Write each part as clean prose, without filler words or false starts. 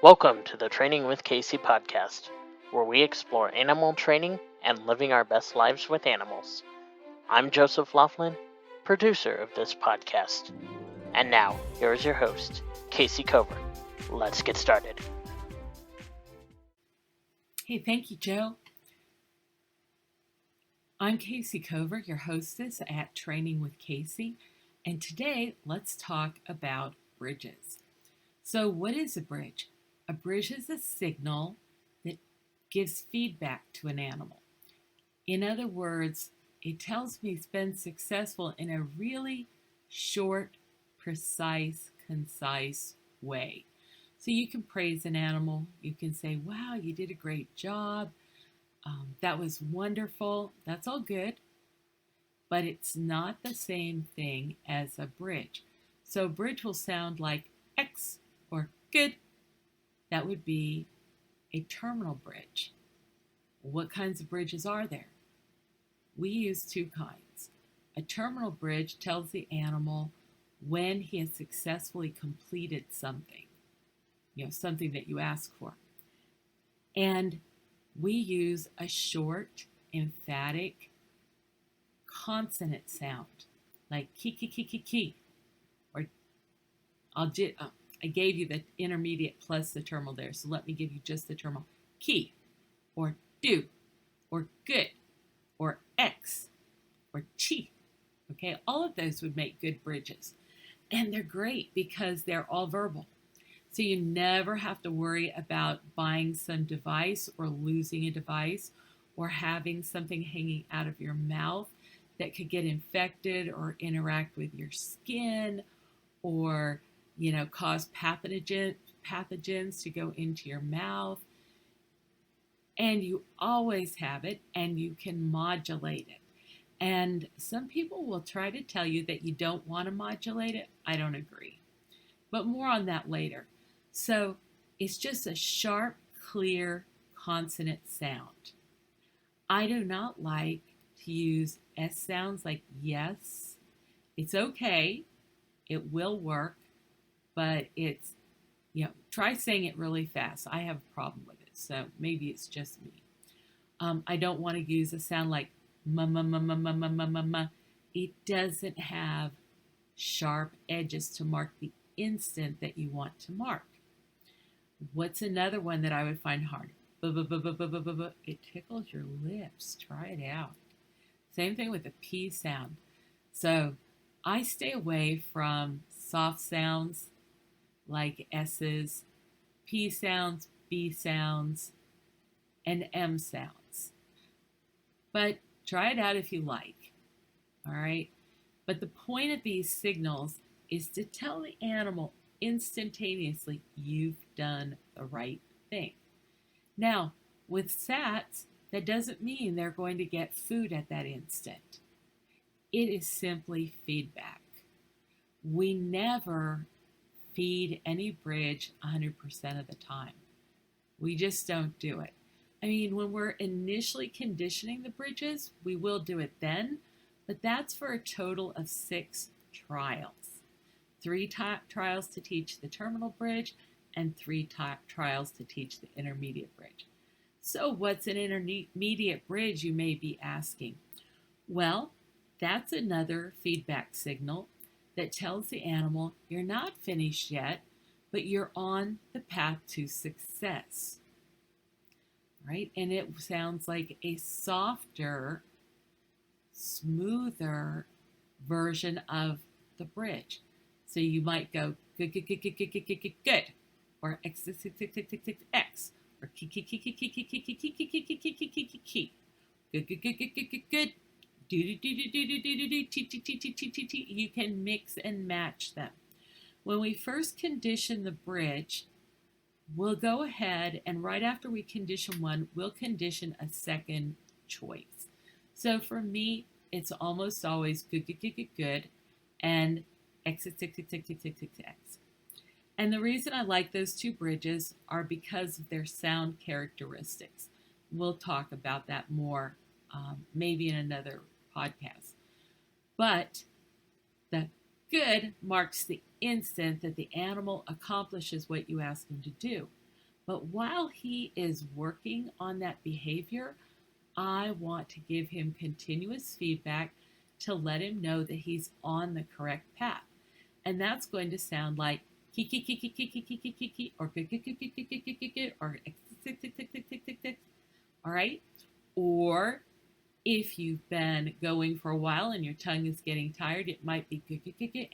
Welcome to the Training with Kayce podcast, where we explore animal training and living our best lives with animals. I'm Joseph Laughlin, producer of this podcast. And now, here is your host, Kayce Cover. Let's get started. Hey, thank you, Joe. I'm Kayce Cover, your hostess at Training with Kayce, and today let's talk about bridges. So what is a bridge? A bridge is a signal that gives feedback to an animal. In other words, it tells me it's been successful in a really short, precise, concise way. So you can praise an animal. You can say, wow, you did a great job. That was wonderful. That's all good. But it's not the same thing as a bridge. So a bridge will sound like X or good. That would be a terminal bridge. What kinds of bridges are there? We use two kinds. A terminal bridge tells the animal when he has successfully completed something, something that you ask for. And we use a short, emphatic consonant sound, like ki, ki, ki, ki, ki. Or I gave you the intermediate plus the terminal there, so let me give you just the terminal. Ki, or do, or good, or X, or chi. Okay, all of those would make good bridges. And they're great because they're all verbal. So you never have to worry about buying some device or losing a device or having something hanging out of your mouth that could get infected or interact with your skin or, cause pathogens to go into your mouth. And you always have it and you can modulate it. And some people will try to tell you that you don't want to modulate it. I don't agree. But more on that later. So it's just a sharp, clear consonant sound. I do not like to use S sounds like yes. It's okay. It will work. But it's, try saying it really fast. I have a problem with it. So maybe it's just me. I don't want to use a sound like ma, ma, ma, ma, ma, ma, ma, ma, ma. It doesn't have sharp edges to mark the instant that you want to mark. What's another one that I would find hard? It tickles your lips. Try it out. Same thing with the P sound. So I stay away from soft sounds like S's, P sounds, B sounds, and M sounds. But try it out if you like. All right? But the point of these signals is to tell the animal instantaneously you've done the right thing. Now, with SATs, that doesn't mean they're going to get food at that instant. It is simply feedback. We never feed any bridge 100% of the time. We just don't do it. I mean, when we're initially conditioning the bridges, we will do it then, but that's for a total of 6 trials. 3 trials to teach the terminal bridge and 3 trials to teach the intermediate bridge. So what's an intermediate bridge, you may be asking? Well, that's another feedback signal that tells the animal you're not finished yet, but you're on the path to success. Right? And it sounds like a softer, smoother version of the bridge. So you might go good, good, good, good, good, good, good, good, good, or X, X, X, X, X, X, X, or key, key, key, key, key, key, key, key, key, key, key, key, key, key, key, key, good, good, good, good, good, good, good, do, do, do, do, do, do, do, do, t, t, t, t, t, t, t. You can mix and match them. When we first condition the bridge, we'll go ahead and right after we condition one, we'll condition a second choice. So for me, it's almost always good, good, good, good, good, and X, X, X, X, X, X, X, X, X. And the reason I like those 2 bridges are because of their sound characteristics. We'll talk about that more maybe in another podcast. But the good marks the instant that the animal accomplishes what you ask him to do. But while he is working on that behavior, I want to give him continuous feedback to let him know that he's on the correct path. And that's going to sound like kiki kiki kiki kiki kiki or kiki kiki kiki kiki or tick tick tick tick tick tick tick. All right? Or if you've been going for a while and your tongue is getting tired, it might be kiki kiki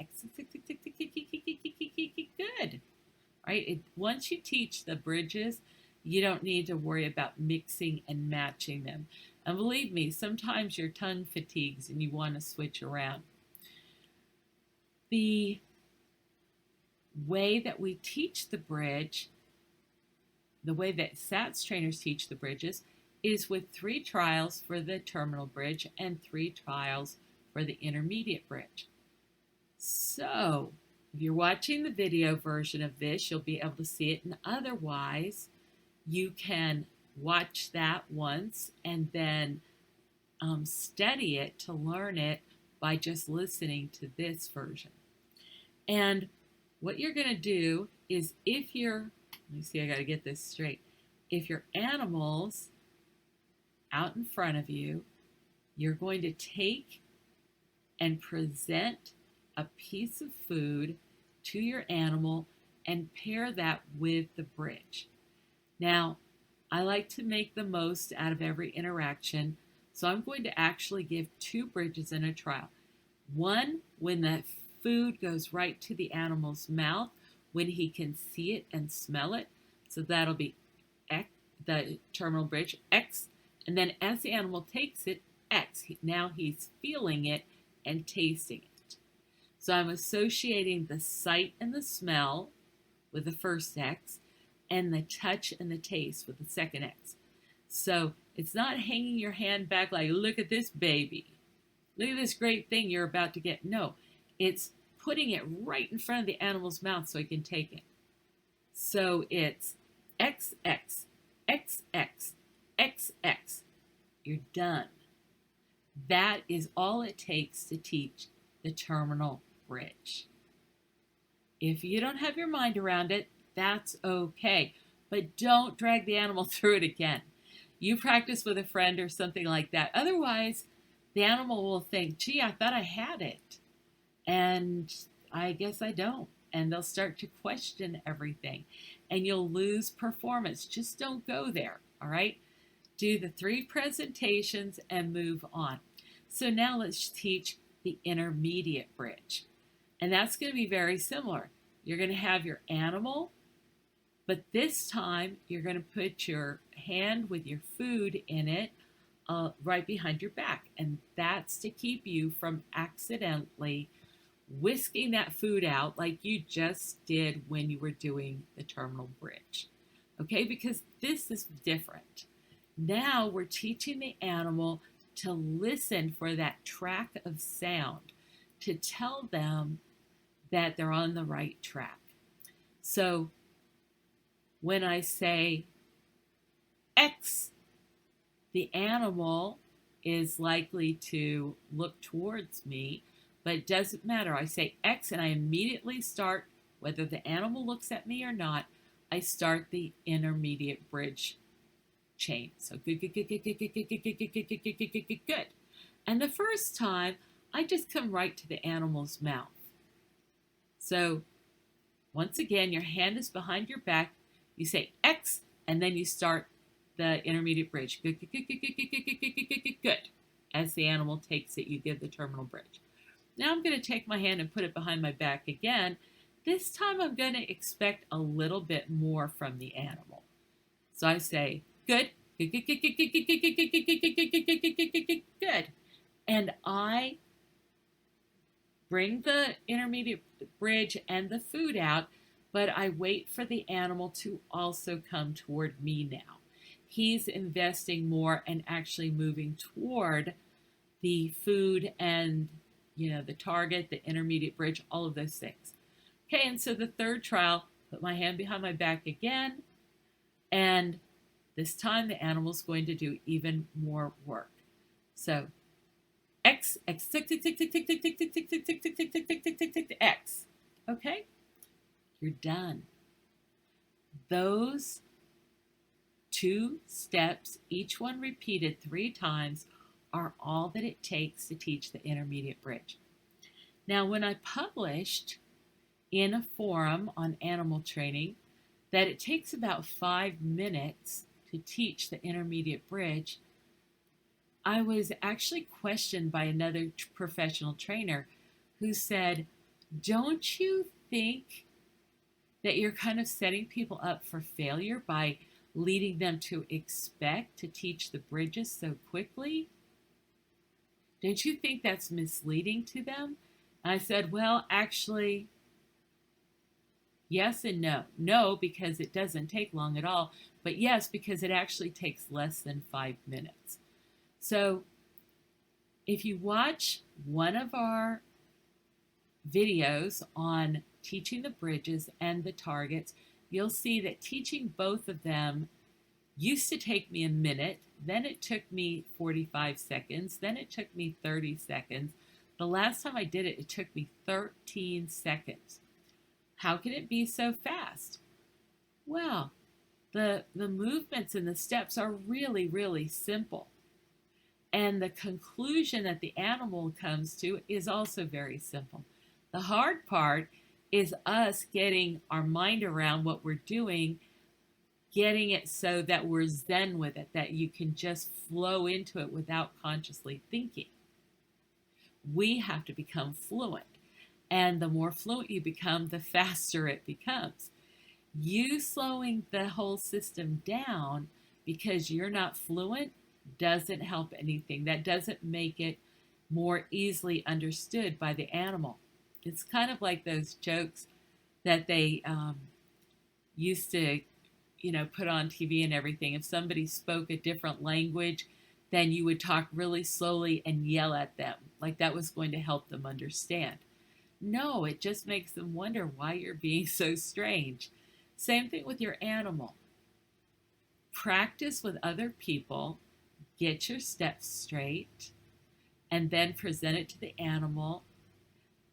good. Right? Once you teach the bridges, you don't need to worry about mixing and matching them. And believe me, sometimes your tongue fatigues and you want to switch around. The way that we teach the bridge, the way that SATS trainers teach the bridges, is with 3 trials for the terminal bridge and 3 trials for the intermediate bridge. So, if you're watching the video version of this, you'll be able to see it, and otherwise, you can watch that once and then study it to learn it by just listening to this version. And what you're going to do is let me see, I got to get this straight. If your animal's out in front of you, you're going to take and present a piece of food to your animal and pair that with the bridge. Now, I like to make the most out of every interaction, so I'm going to actually give 2 bridges in a trial. One, when the food goes right to the animal's mouth, when he can see it and smell it. So that'll be X, the terminal bridge, X. And then as the animal takes it, X. Now he's feeling it and tasting it. So I'm associating the sight and the smell with the first X, and the touch and the taste with the second X. So it's not hanging your hand back like, look at this baby. Look at this great thing you're about to get. No, it's putting it right in front of the animal's mouth so he can take it. So it's XX, XX, XX. You're done. That is all it takes to teach the terminal bridge. If you don't have your mind around it, that's okay. But don't drag the animal through it again. You practice with a friend or something like that. Otherwise, the animal will think, gee, I thought I had it. And I guess I don't. And they'll start to question everything. And you'll lose performance. Just don't go there, all right? Do the 3 presentations and move on. So now let's teach the intermediate bridge. And that's going to be very similar. You're going to have your animal, but this time you're going to put your hand with your food in it right behind your back. And that's to keep you from accidentally whisking that food out like you just did when you were doing the terminal bridge. Okay, because this is different. Now we're teaching the animal to listen for that track of sound to tell them that they're on the right track. So when I say X, the animal is likely to look towards me, but it doesn't matter. I say X and I immediately start, whether the animal looks at me or not, I start the intermediate bridge chain. So good, good, good, good, good, good, good, good, good, good, good, good, good, good, good. And the first time, I just come right to the animal's mouth. So once again, your hand is behind your back. You say X, and then you start the intermediate bridge. Good, good, good, good, good, good, good, good, good, good, good, good. As the animal takes it, you give the terminal bridge. Now I'm going to take my hand and put it behind my back again. This time I'm going to expect a little bit more from the animal. So I say, good, good, good, good, good, good, good, good, good, good, good, good, good, good, good, good, good, good, good. And I bring the intermediate bridge and the food out, but I wait for the animal to also come toward me now. He's investing more and actually moving toward the food and, the target, the intermediate bridge, all of those things. Okay, and so the third trial, put my hand behind my back again, and this time the animal's going to do even more work. So X, X, tick, tick, tick, tick, tick, tick, tick, tick, tick, tick, tick, tick, tick, tick, tick, tick, tick, tick, X. Okay? You're done. Those 2 steps, each one repeated 3 times, are all that it takes to teach the intermediate bridge. Now, when I published in a forum on animal training that it takes about 5 minutes to teach the intermediate bridge, I was actually questioned by another professional trainer who said, "Don't you think that you're kind of setting people up for failure by leading them to expect to teach the bridges so quickly? Don't you think that's misleading to them?" And I said, "Well, actually, yes and no. No, because it doesn't take long at all, but yes, because it actually takes less than 5 minutes. So if you watch one of our videos on teaching the bridges and the targets, you'll see that teaching both of them used to take me a minute, then it took me 45 seconds, then it took me 30 seconds. The last time I did it, it took me 13 seconds. How can it be so fast? Well, the movements and the steps are really, really simple. And the conclusion that the animal comes to is also very simple. The hard part is us getting our mind around what we're doing, getting it so that we're zen with it, that you can just flow into it without consciously thinking. We have to become fluent. And the more fluent you become, the faster it becomes. You slowing the whole system down because you're not fluent doesn't help anything. That doesn't make it more easily understood by the animal. It's kind of like those jokes that they used to, put on TV and everything. If somebody spoke a different language, then you would talk really slowly and yell at them, like that was going to help them understand. No, it just makes them wonder why you're being so strange. Same thing with your animal. Practice with other people, get your steps straight, and then present it to the animal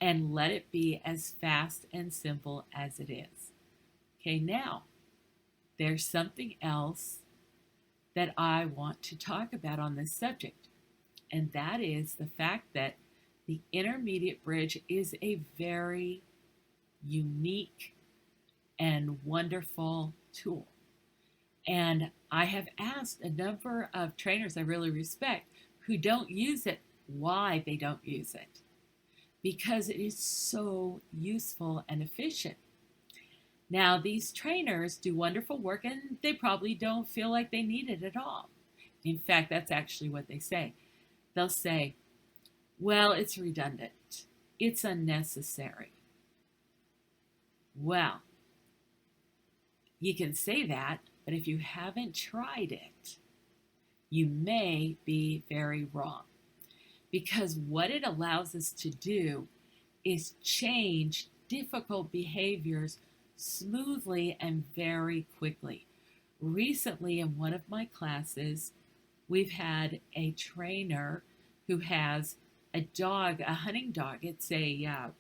and let it be as fast and simple as it is. Okay, now, there's something else that I want to talk about on this subject, and that is the fact that the intermediate bridge is a very unique and wonderful tool. And I have asked a number of trainers I really respect who don't use it why they don't use it. Because it is so useful and efficient. Now, these trainers do wonderful work and they probably don't feel like they need it at all. In fact, that's actually what they say. They'll say, "Well, it's redundant. It's unnecessary." Well, you can say that, but if you haven't tried it, you may be very wrong. Because what it allows us to do is change difficult behaviors smoothly and very quickly. Recently, in one of my classes, we've had a trainer who has a dog, a hunting dog. It's a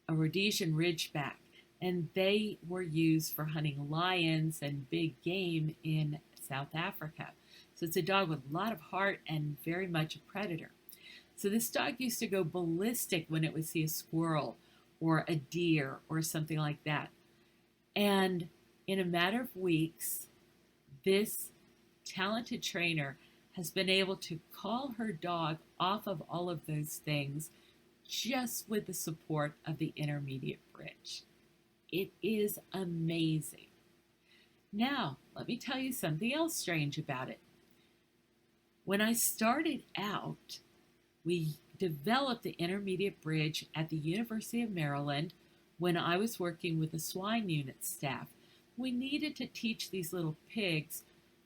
Rhodesian Ridgeback, and they were used for hunting lions and big game in South Africa. So it's a dog with a lot of heart and very much a predator. So this dog used to go ballistic when it would see a squirrel or a deer or something like that. And in a matter of weeks, this talented trainer has been able to call her dog off of all of those things just with the support of the intermediate bridge. It is amazing. Now, let me tell you something else strange about it. When I started out, we developed the intermediate bridge at the University of Maryland when I was working with the swine unit staff. We needed to teach these little pigs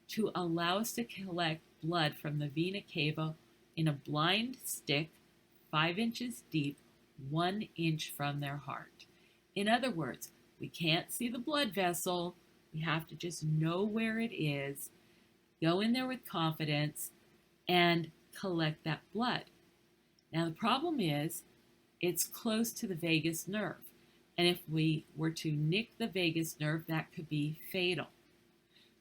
to allow us to collect blood from the vena cava in a blind stick 5 inches deep, 1 inch from their heart. In other words, we can't see the blood vessel. We have to just know where it is, go in there with confidence, and collect that blood. Now, the problem is it's close to the vagus nerve. And if we were to nick the vagus nerve, that could be fatal.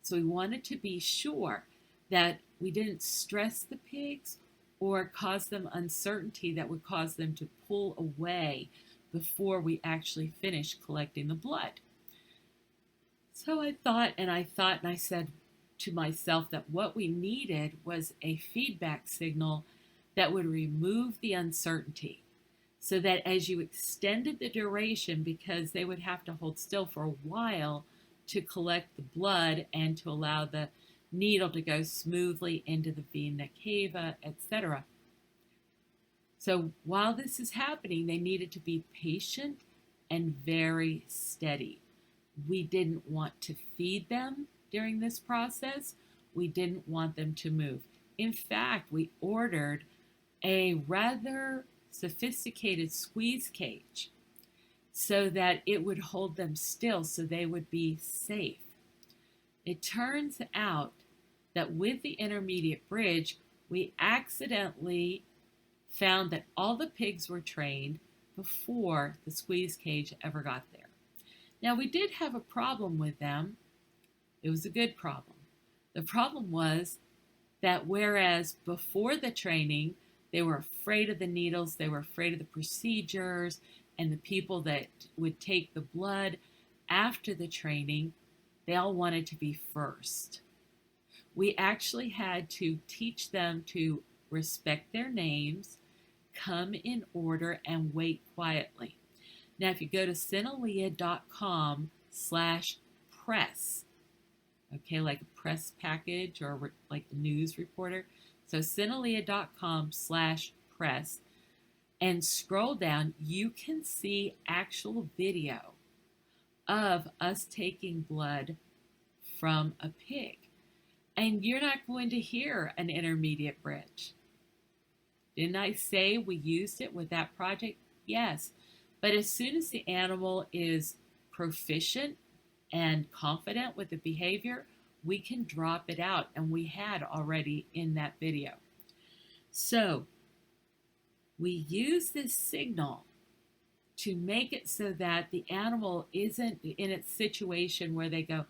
So we wanted to be sure that we didn't stress the pigs or cause them uncertainty that would cause them to pull away before we actually finished collecting the blood. So I thought, and I said to myself that what we needed was a feedback signal that would remove the uncertainty, so that as you extended the duration, because they would have to hold still for a while to collect the blood and to allow the needle to go smoothly into the vena cava, etc. So while this is happening, they needed to be patient and very steady. We didn't want to feed them during this process. We didn't want them to move. In fact, we ordered a rather sophisticated squeeze cage so that it would hold them still so they would be safe. It turns out that with the intermediate bridge, we accidentally found that all the pigs were trained before the squeeze cage ever got there. Now, we did have a problem with them. It was a good problem. The problem was that whereas before the training, they were afraid of the needles, they were afraid of the procedures, and the people that would take the blood after the training, they all wanted to be first. We actually had to teach them to respect their names, come in order, and wait quietly. Now, if you go to Synalea.com/press, okay, like a press package or like a news reporter. So Synalea.com/press, and scroll down, you can see actual video of us taking blood from a pig. And you're not going to hear an intermediate bridge. Didn't I say we used it with that project? Yes. But as soon as the animal is proficient and confident with the behavior, we can drop it out, and we had already in that video. So we use this signal to make it so that the animal isn't in its situation where they go,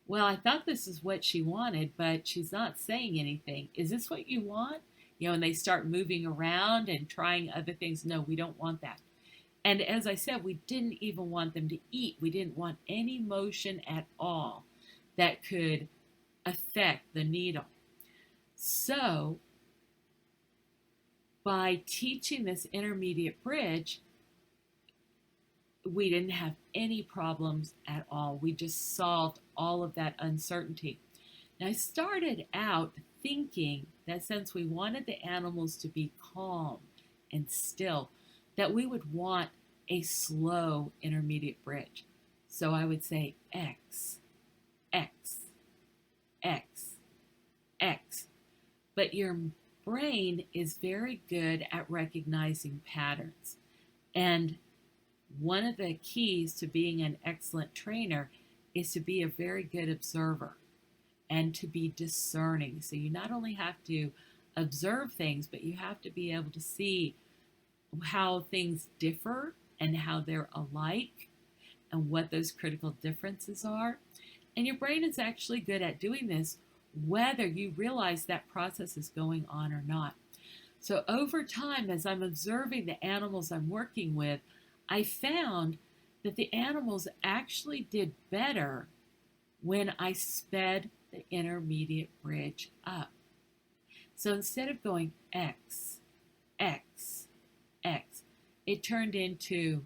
well, I thought this is what she wanted, but she's not saying anything. Is this what you want? And they start moving around and trying other things. No, we don't want that. And as I said, we didn't even want them to eat. We didn't want any motion at all that could affect the needle. So by teaching this intermediate bridge, we didn't have any problems at all. We just solved all of that uncertainty. Now, I started out thinking that since we wanted the animals to be calm and still, that we would want a slow intermediate bridge. So I would say X, X, X, X. But your brain is very good at recognizing patterns. And one of the keys to being an excellent trainer is to be a very good observer and to be discerning. So you not only have to observe things, but you have to be able to see how things differ and how they're alike and what those critical differences are. And your brain is actually good at doing this whether you realize that process is going on or not. So over time, as I'm observing the animals I'm working with, I found that the animals actually did better when I sped the intermediate bridge up. So instead of going X, X, X, it turned into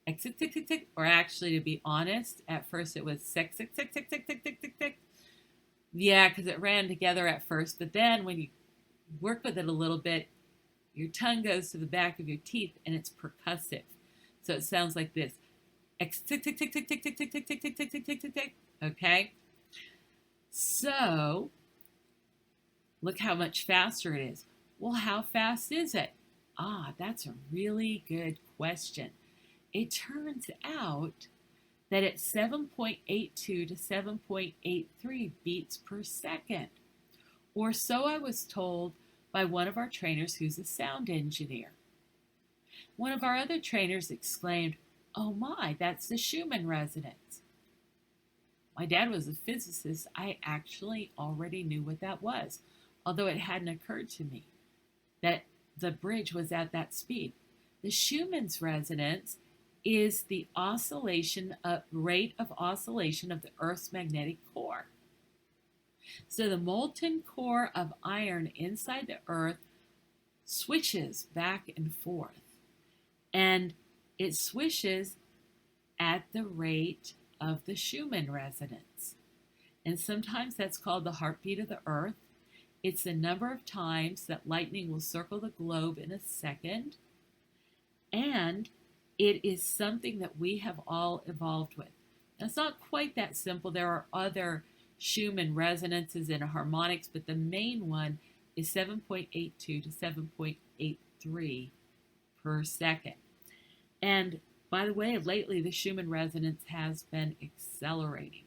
X, X, X, X, X, or actually, to be honest, at first it was X, X, X, X, X, X, X, X, X. Yeah, because it ran together at first, but then when you work with it a little bit, your tongue goes to the back of your teeth and it's percussive. So it sounds like this. X, X, X, X, X, X, X, X, X, X, X, X, X, X, X. Okay? So, look how much faster it is. Well, how fast is it? That's a really good question. It turns out that it's 7.82 to 7.83 beats per second. Or so I was told by one of our trainers who's a sound engineer. One of our other trainers exclaimed, "Oh my, that's the Schumann resonance." My dad was a physicist. I actually already knew what that was, although it hadn't occurred to me that the bridge was at that speed. The Schumann's resonance is the rate of oscillation of the Earth's magnetic core. So the molten core of iron inside the Earth swishes back and forth, and it swishes at the rate of the Schumann resonance. And sometimes that's called the heartbeat of the Earth. It's the number of times that lightning will circle the globe in a second. And it is something that we have all evolved with. Now, it's not quite that simple. There are other Schumann resonances and harmonics, but the main one is 7.82 to 7.83 per second. And by the way, lately the Schumann resonance has been accelerating.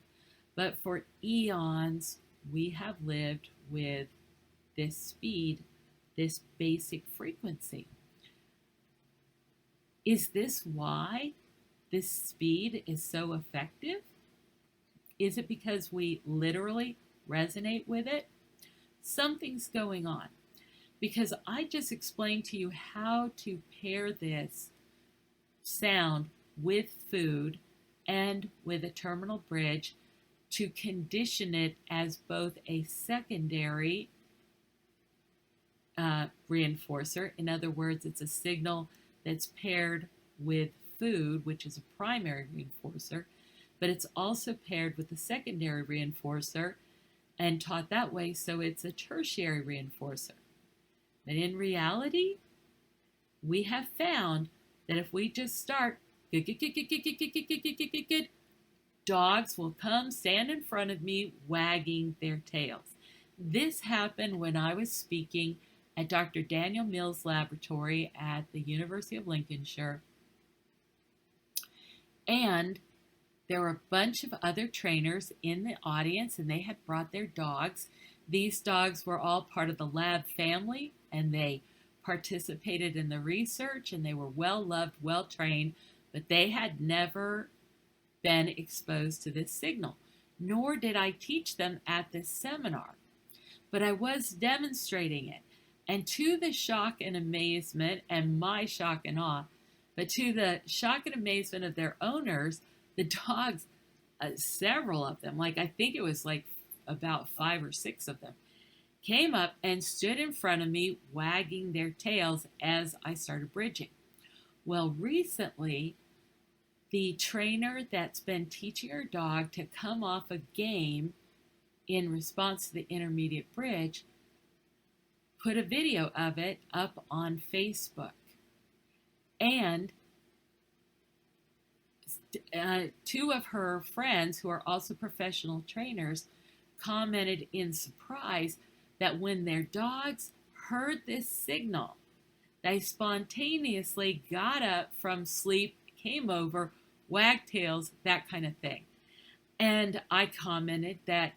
But for eons, we have lived with this speed, this basic frequency. Is this why this speed is so effective? Is it because we literally resonate with it? Something's going on, because I just explained to you how to pair this sound with food and with a terminal bridge to condition it as both a secondary reinforcer. In other words, it's a signal that's paired with food, which is a primary reinforcer, but it's also paired with the secondary reinforcer and taught that way, so it's a tertiary reinforcer. But in reality, we have found that if we just start, dogs will come stand in front of me wagging their tails. This happened when I was speaking at Dr. Daniel Mills' laboratory at the University of Lincolnshire. And there were a bunch of other trainers in the audience, and they had brought their dogs. These dogs were all part of the lab family, and they participated in the research, and they were well loved, well trained, but they had never been exposed to this signal, nor did I teach them at this seminar. But I was demonstrating it. And to the shock and amazement, and my shock and awe, but to the shock and amazement of their owners, the dogs, several of them, like I think it was like about 5 or 6 of them, came up and stood in front of me wagging their tails as I started bridging. Well, recently, the trainer that's been teaching her dog to come off a game in response to the intermediate bridge put a video of it up on Facebook. And 2 of her friends, who are also professional trainers, commented in surprise that when their dogs heard this signal, they spontaneously got up from sleep, came over, wagged tails, that kind of thing. And I commented that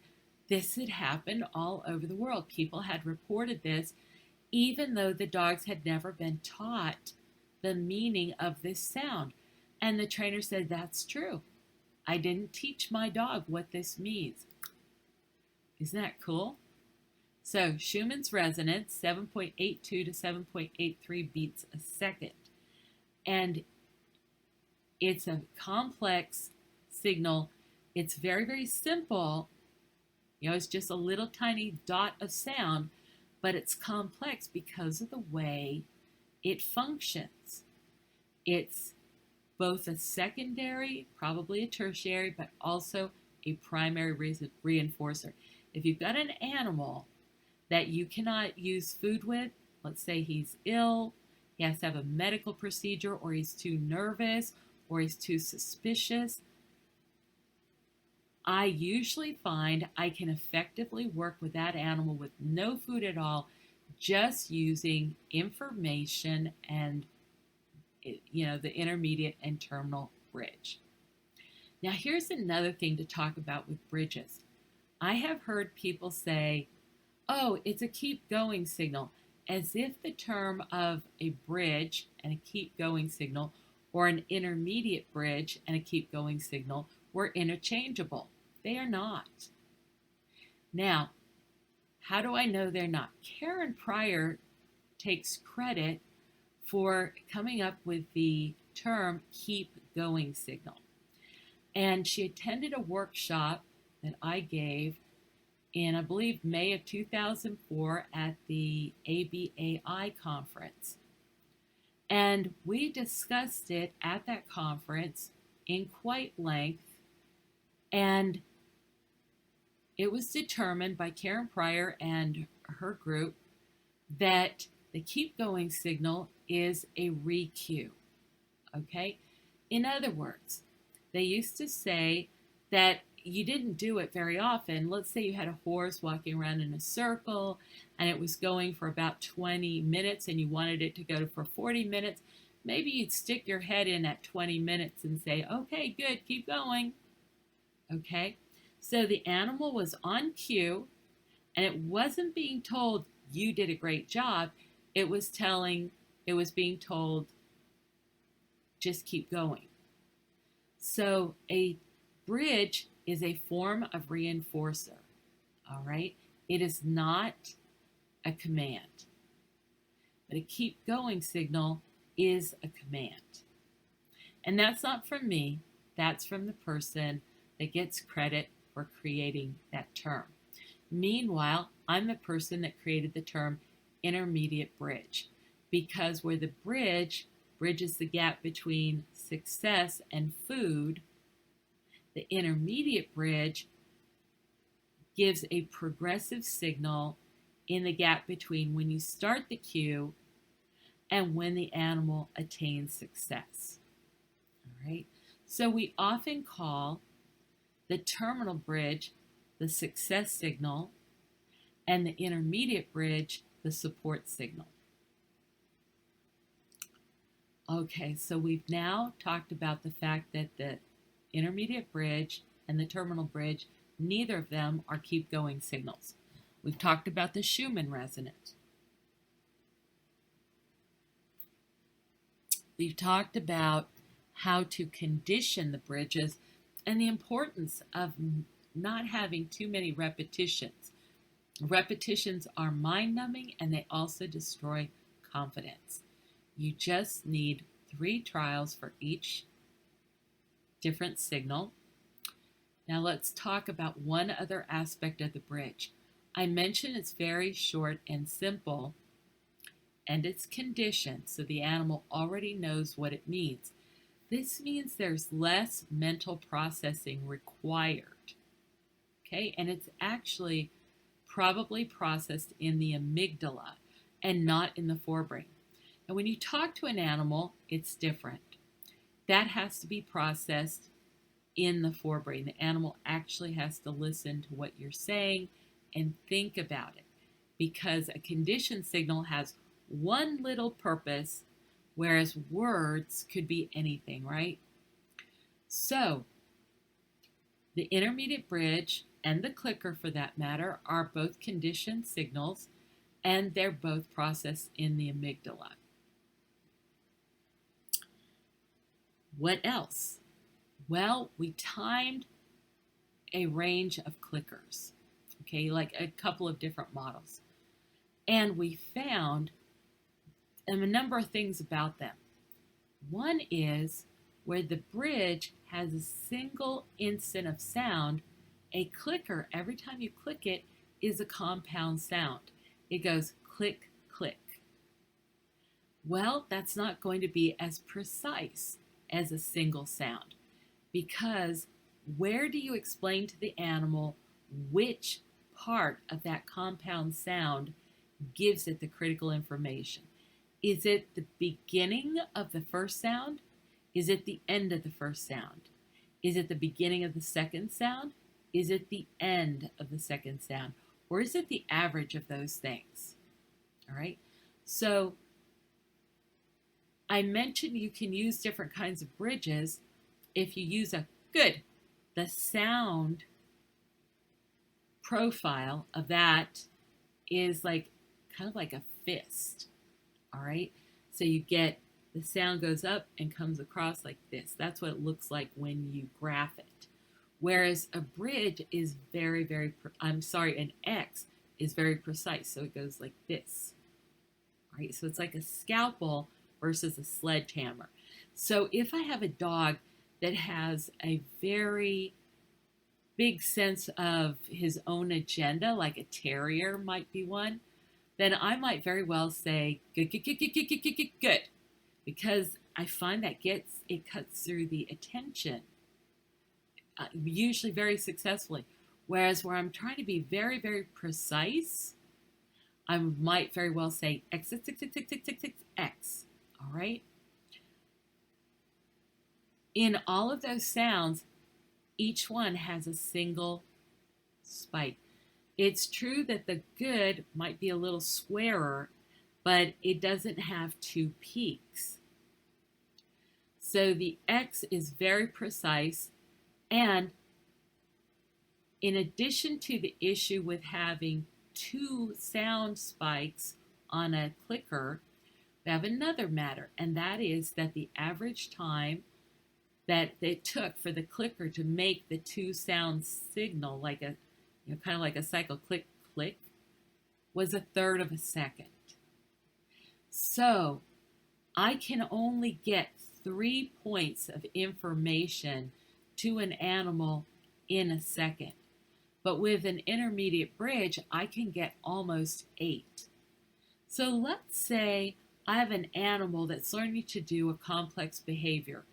this had happened all over the world. People had reported this, even though the dogs had never been taught the meaning of this sound. And the trainer said, that's true. I didn't teach my dog what this means. Isn't that cool? So Schumann's resonance, 7.82 to 7.83 beats a second. And it's a complex signal. It's very, very simple. It's just a little tiny dot of sound, but it's complex because of the way it functions. It's both a secondary, probably a tertiary, but also a primary reinforcer. If you've got an animal that you cannot use food with, let's say he's ill, he has to have a medical procedure, or he's too nervous, or he's too suspicious, I usually find I can effectively work with that animal with no food at all, just using information and the intermediate and terminal bridge. Now here's another thing to talk about with bridges. I have heard people say, oh, it's a keep going signal, as if the term of a bridge and a keep going signal, or an intermediate bridge and a keep going signal, were interchangeable. They are not. Now, how do I know they're not? Karen Pryor takes credit for coming up with the term keep going signal. And she attended a workshop that I gave in, I believe, May of 2004 at the ABAI conference. And we discussed it at that conference in quite length. And it was determined by Karen Pryor and her group that the keep going signal is a re-cue. Okay? In other words, they used to say that you didn't do it very often. Let's say you had a horse walking around in a circle and it was going for about 20 minutes and you wanted it to go for 40 minutes. Maybe you'd stick your head in at 20 minutes and say, okay, good, keep going. Okay? So the animal was on cue and it wasn't being told, you did a great job. It was being told, just keep going. So a bridge is a form of reinforcer, all right? It is not a command. But a keep going signal is a command. And that's not from me, that's from the person that gets credit for creating that term. Meanwhile, I'm the person that created the term intermediate bridge, because where the bridge bridges the gap between success and food, the intermediate bridge gives a progressive signal in the gap between when you start the cue and when the animal attains success. All right. So we often call the terminal bridge the success signal and the intermediate bridge the support signal. Okay, so we've now talked about the fact that the intermediate bridge and the terminal bridge, neither of them are keep going signals. We've talked about the Schumann resonance. We've talked about how to condition the bridges and the importance of not having too many repetitions. Repetitions are mind-numbing and they also destroy confidence. You just need 3 trials for each different signal. Now let's talk about one other aspect of the bridge. I mentioned it's very short and simple, and it's conditioned, so the animal already knows what it means. This means there's less mental processing required. Okay, and it's actually probably processed in the amygdala and not in the forebrain. And when you talk to an animal, it's different. That has to be processed in the forebrain. The animal actually has to listen to what you're saying and think about it, because a conditioned signal has one little purpose, whereas words could be anything, right? So the intermediate bridge and the clicker, for that matter, are both conditioned signals, and they're both processed in the amygdala. What else? Well, we timed a range of clickers, okay, like a couple of different models. And we found a number of things about them. One is where the bridge has a single instant of sound, a clicker, every time you click it, is a compound sound. It goes click, click. Well, that's not going to be as precise as a single sound, because where do you explain to the animal which part of that compound sound gives it the critical information? Is it the beginning of the first sound? Is it the end of the first sound? Is it the beginning of the second sound? Is it the end of the second sound? Or is it the average of those things? All right. So I mentioned you can use different kinds of bridges if you use the sound profile of that is like kind of like a fist. All right. So you get the sound goes up and comes across like this. That's what it looks like when you graph it. Whereas a bridge is an X is very precise. So it goes like this, right? So it's like a scalpel versus a sledgehammer. So if I have a dog that has a very big sense of his own agenda, like a terrier might be one, then I might very well say good, good, good, good, good, good, good, good, good, because I find that it cuts through the attention, usually very successfully. Whereas where I'm trying to be very, very precise, I might very well say X, X, X, X, X, X, X, X, X. All right. In all of those sounds, each one has a single spike. It's true that the good might be a little squarer, but it doesn't have two peaks. So the X is very precise, and in addition to the issue with having two sound spikes on a clicker, we have another matter, and that is that the average time that it took for the clicker to make the two sound signal, like a kind of like a cycle click click, was 1/3 of a second. So I can only get 3 points of information to an animal in a second. But with an intermediate bridge, I can get almost 8. So let's say I have an animal that's learning to do a complex behavior,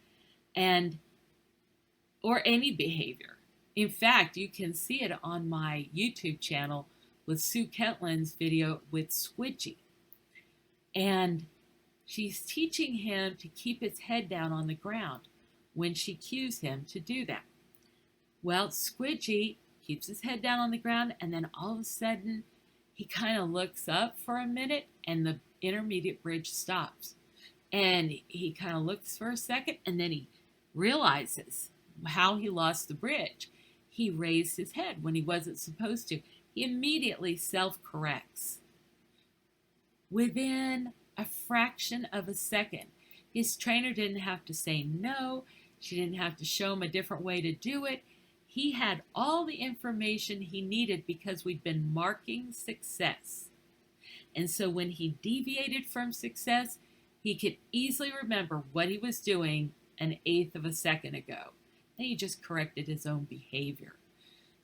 or any behavior. In fact, you can see it on my YouTube channel with Sue Ketlin's video with Squidgy. And she's teaching him to keep his head down on the ground when she cues him to do that. Well, Squidgy keeps his head down on the ground, and then all of a sudden, he kind of looks up for a minute, and the intermediate bridge stops. And he kind of looks for a second, and then he realizes how he lost the bridge. He raised his head when he wasn't supposed to. He immediately self-corrects. Within a fraction of a second, his trainer didn't have to say no. She didn't have to show him a different way to do it. He had all the information he needed because we'd been marking success. And so when he deviated from success, he could easily remember what he was doing 1/8 of a second ago. And he just corrected his own behavior.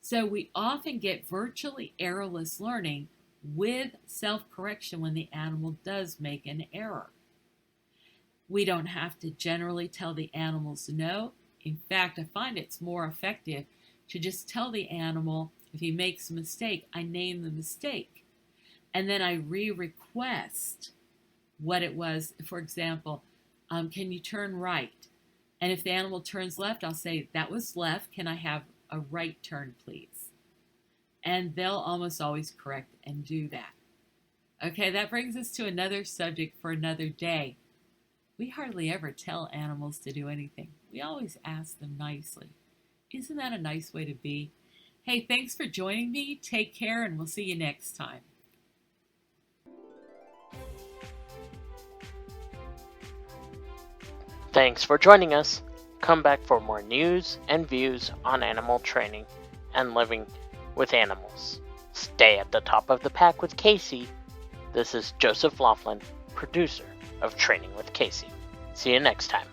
So we often get virtually errorless learning with self-correction when the animal does make an error. We don't have to generally tell the animals no. In fact, I find it's more effective to just tell the animal, if he makes a mistake, I name the mistake. And then I re-request what it was. For example, can you turn right? And if the animal turns left, I'll say, that was left. Can I have a right turn, please? And they'll almost always correct and do that. Okay, that brings us to another subject for another day. We hardly ever tell animals to do anything. We always ask them nicely. Isn't that a nice way to be? Hey, thanks for joining me. Take care, and we'll see you next time. Thanks for joining us. Come back for more news and views on animal training and living with animals. Stay at the top of the pack with Kayce. This is Joseph Laughlin, producer of Training with Kayce. See you next time.